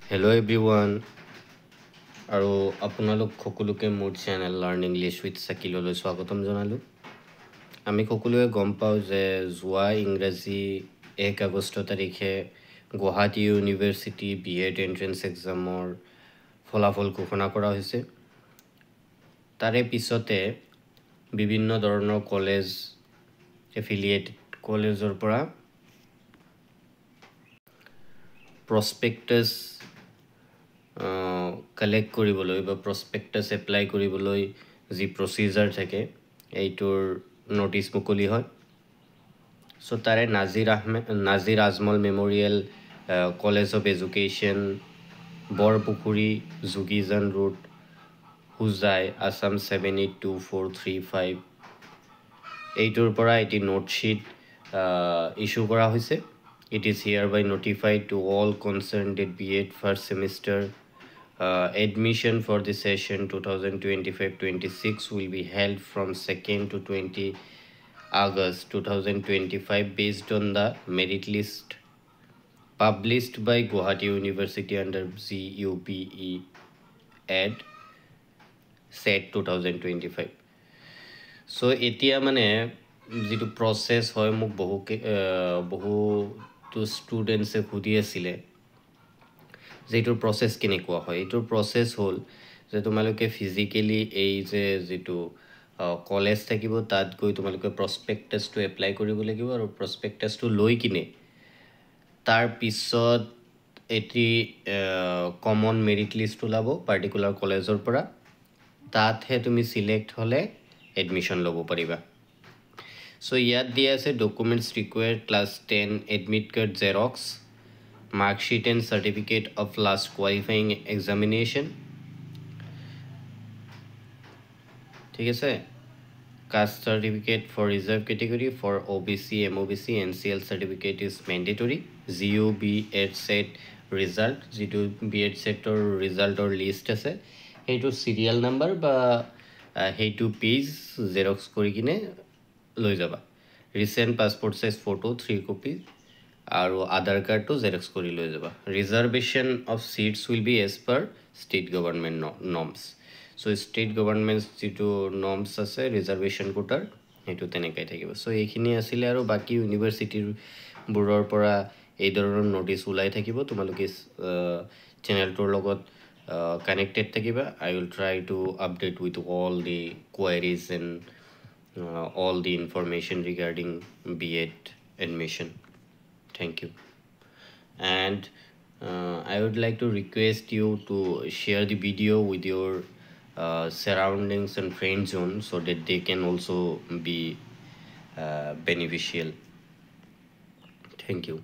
Hello everyone, আৰু আপোনালোক সকলোকে মোৰ চেনেল লাৰ্ণ ইংলিছ উইথ চাকিললৈ স্বাগতম জনালোঁ। আমি সকলোৱে গম পাওঁ যে যোৱা ইংৰাজী 1 আগষ্ট তাৰিখে গুৱাহাটী ইউনিভাৰ্চিটি BEd এণ্ট্ৰেন্স এক্সামৰ ফলাফল ঘোষণা কৰা হৈছে। তাৰে পিছতে বিভিন্ন ধৰণৰ কলেজ এফিলিয়েটেড কলেজৰ পৰা প্ৰস্পেক্টাছ কালেক্ট কৰিবলৈ বা প্ৰস্পেক্টাছ এপ্লাই কৰিবলৈ যি প্ৰচিজাৰ থাকে এইটোৰ নোটিছ মুকলি হয়। চ' তাৰে Nazir Ajmal memorial college of education, Borpukhuri, Jogijan road, Hojai, Assam 782435 এইটোৰ পৰা এটি নোটশ্বীট ইছ্যু কৰা হৈছে। It is hereby notified to all concerned that BEd first semester admission for the session 2025-26 will be held from 2nd to 20 August 2025 based on the merit list published by Guwahati University under GUBE Ed Set 2025. So এতিয়া মানে যেটো process হয় মোক বহুতো ষ্টুডেন্টসে খুদি আছিলে যে এটোৰ process কেনেকুৱা হয়। এটোৰ প্ৰসেস হ'ল যে তোমালোকে ফিজিক্যালি এই যেটো কলেজ থাকিব তাত গৈ তোমালোকে প্ৰস্পেক্টাছটো এপ্লাই কৰিব লাগিব আৰু প্ৰস্পেক্টাছটো লৈ কিনে তাৰ পিছত এটি কমন মেৰিট লিষ্ট ওলাব পাৰ্টিকুলাৰ কলেজৰ পৰা, তাতহে তুমি সিলেক্ট হলে এডমিশন ল'ব পাৰিবা। সো ইয়াত দিয়া আছে documents required class 10 admit card Xerox, marksheet and certificate of last qualifying examination, ঠিক আছে। Caste certificate for reserve category for OBC, MOBC, NCL certificate is mandatory. GUBEd set result, যেটো BEd সেটৰ ৰিজাল্টৰ list আছে সেইটো serial number বা সেইটো page Xerox কৰি কিনে লৈ যাবা। Recent passport size photo 3 copy আৰু আধাৰ কাৰ্ডটো জেৰক্স কৰি লৈ যাবা। Reservation of seats will be as per state government norms. So state government যেটো নৰ্মছ আছে ৰিজাৰ্ভেশ্যন কোটাৰ সেইটো তেনেকৈ থাকিব। সো এইখিনি আছিলে আৰু বাকি ইউনিভাৰ্চিটিৰ বোৰৰ পৰা এই ধৰণৰ নোটিছ ওলাই থাকিব। তোমালোকে চেনেলটোৰ লগত connected থাকিবা। I will try to update with all the queries and all the information regarding BEd admission. Thank you. And I would like to request you to share the video with your surroundings and friend zone so that they can also be beneficial. Thank you.